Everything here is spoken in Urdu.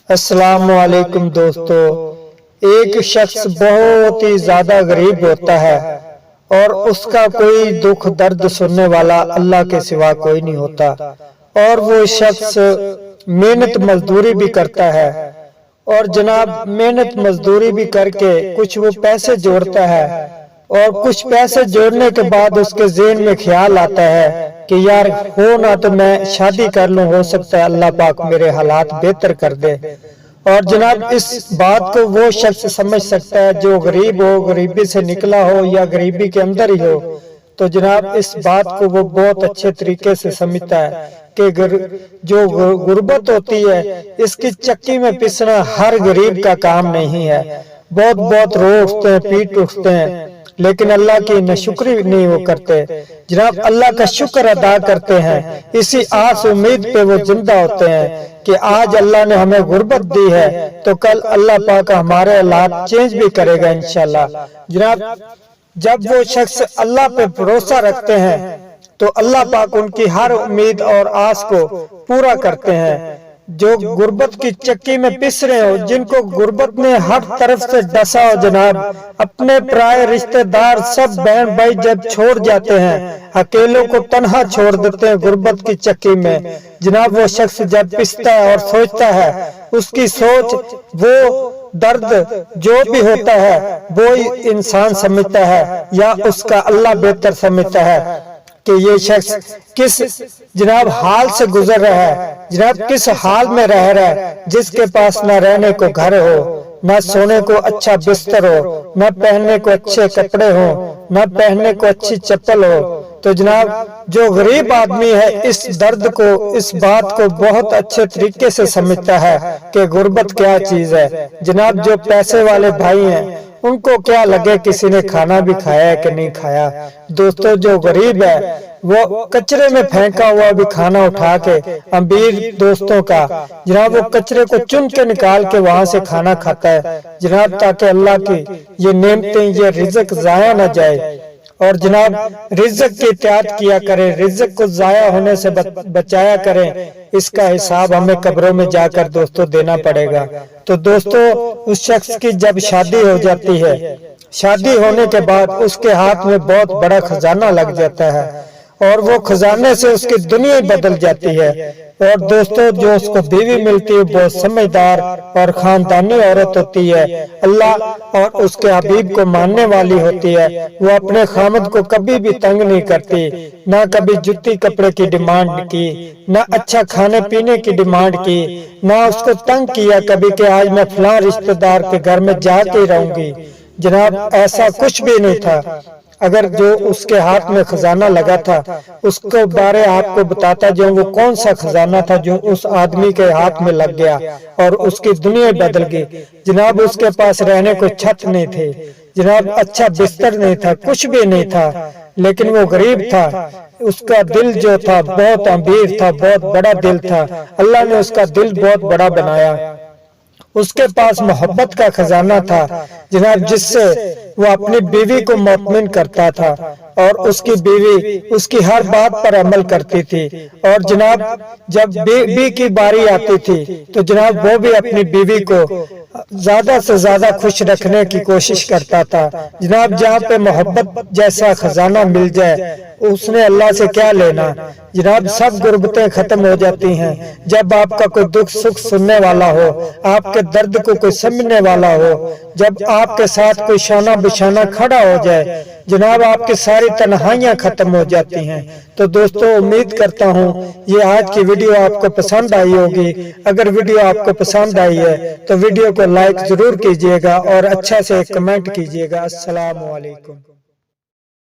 السلام علیکم دوستو، ایک شخص بہت ہی زیادہ غریب ہوتا ہے اور اس کا کوئی دکھ درد سننے والا اللہ کے سوا کوئی نہیں ہوتا، اور وہ شخص محنت مزدوری بھی کرتا ہے اور جناب محنت مزدوری بھی کر کے کچھ وہ پیسے جوڑتا ہے، اور کچھ پیسے جوڑنے کے بعد اس کے ذہن میں خیال آتا ہے کہ یار ہو نہ تو میں شادی کر لوں، ہو سکتا ہے اللہ پاک میرے حالات بہتر کر دے۔ اور جناب اس بات کو وہ شخص سمجھ سکتا ہے جو غریب ہو، غریبی سے نکلا ہو یا غریبی کے اندر ہی ہو، تو جناب اس بات کو وہ بہت اچھے طریقے سے سمجھتا ہے کہ جو غربت ہوتی ہے اس کی چکی میں پسنا ہر غریب کا کام نہیں ہے۔ بہت رو اٹھتے ہیں، پیٹ اٹھتے ہیں، لیکن اللہ کی ناشکری نہیں وہ کرتے، جناب اللہ کا شکر ادا کرتے ہیں، اسی آس امید پہ وہ زندہ ہوتے ہیں کہ آج اللہ نے ہمیں غربت دی ہے تو کل اللہ پاک ہمارے حالات چینج بھی کرے گا انشاءاللہ۔ جناب جب وہ شخص اللہ پہ بھروسہ رکھتے ہیں تو اللہ پاک ان کی ہر امید اور آس کو پورا کرتے ہیں۔ جو غربت کی چکی میں پس رہے ہو، جن کو غربت نے ہر طرف سے ڈسا ہو، جناب اپنے پرائے رشتہ دار سب بہن بھائی جب چھوڑ جاتے ہیں، اکیلوں کو تنہا چھوڑ دیتے ہیں غربت کی چکی میں، جناب وہ شخص جب پستا ہے اور سوچتا ہے، اس کی سوچ وہ درد جو بھی ہوتا ہے وہ انسان سمجھتا ہے یا اس کا اللہ بہتر سمجھتا ہے کہ یہ شخص کس جناب حال سے گزر رہا ہے، جناب کس حال میں رہ رہا ہے، جس کے پاس نہ رہنے کو گھر ہو، نہ سونے کو اچھا بستر ہو، نہ پہننے کو اچھے کپڑے ہو، نہ پہننے کو اچھی چپل ہو۔ تو جناب جو غریب آدمی ہے اس درد کو، اس بات کو بہت اچھے طریقے سے سمجھتا ہے کہ غربت کیا چیز ہے۔ جناب جو پیسے والے بھائی ہیں ان کو کیا لگے کسی نے کھانا بھی کھایا ہے کہ نہیں کھایا، دوستو جو غریب ہے وہ کچرے میں پھینکا ہوا بھی کھانا اٹھا کے، امیر دوستوں کا جناب وہ کچرے کو چن کے نکال کے وہاں سے کھانا کھاتا ہے، جناب تاکہ اللہ کی یہ نعمتیں، یہ رزق ضائع نہ جائے۔ اور جناب رزق کی اطاعت کیا کریں، رزق کو ضائع ہونے سے بچایا کریں، اس کا حساب ہمیں قبروں میں جا کر دوستو دینا پڑے گا۔ تو دوستو اس شخص کی جب شادی ہو جاتی ہے، شادی ہونے کے بعد اس کے ہاتھ میں بہت بڑا خزانہ لگ جاتا ہے اور وہ خزانے سے اس کی دنیا بدل جاتی ہے۔ اور دوستو جو اس کو بیوی ملتی ہے بہت سمجھدار اور خاندانی عورت ہوتی ہے، اللہ اور اس کے حبیب کو ماننے والی ہوتی ہے، وہ اپنے خامد کو کبھی بھی تنگ نہیں کرتی، نہ کبھی جتی کپڑے کی ڈیمانڈ کی، نہ اچھا کھانے پینے کی ڈیمانڈ کی، نہ اس کو تنگ کیا کبھی کہ آج میں فلاں رشتہ دار کے گھر میں جا کے رہوں گی، جناب ایسا کچھ بھی نہیں تھا۔ اگر جو اس کے ہاتھ میں خزانہ لگا تھا اس کو بارے آپ کو بتاتا جو وہ کون سا خزانہ تھا جو اس آدمی کے ہاتھ میں لگ گیا اور اس کی دنیا بدل گئی۔ جناب اس کے پاس رہنے کو چھت نہیں تھے، جناب اچھا بستر نہیں تھا، کچھ بھی نہیں تھا، لیکن وہ غریب تھا، اس کا دل جو تھا بہت امیر تھا، بہت بڑا دل تھا، اللہ نے اس کا دل بہت بڑا بنایا۔ اس کے پاس محبت کا خزانہ تھا جناب، جس سے وہ اپنی بیوی کو مطمئن کرتا تھا اور اس کی بیوی اس کی ہر بات پر عمل کرتی تھی، اور جناب جب بیوی کی باری آتی تھی تو جناب وہ بھی اپنی بیوی کو زیادہ سے زیادہ خوش رکھنے کی کوشش کرتا تھا۔ جناب جہاں پہ محبت جیسا خزانہ مل جائے اس نے اللہ سے کیا لینا، جناب سب غربتیں ختم ہو جاتی ہیں جب آپ کا کوئی دکھ سکھ سننے والا ہو، آپ کے درد کو کوئی سمجھنے والا ہو، جب آپ کے ساتھ کوئی شانہ بشانہ کھڑا ہو جائے، جناب آپ کی ساری تنہائیاں ختم ہو جاتی ہیں۔ تو دوستو امید کرتا ہوں یہ آج کی ویڈیو آپ کو پسند آئی ہوگی۔ اگر ویڈیو آپ کو پسند آئی ہے تو ویڈیو کو لائک ضرور کیجئے گا اور اچھا سے کمنٹ کیجئے گا۔ السلام علیکم۔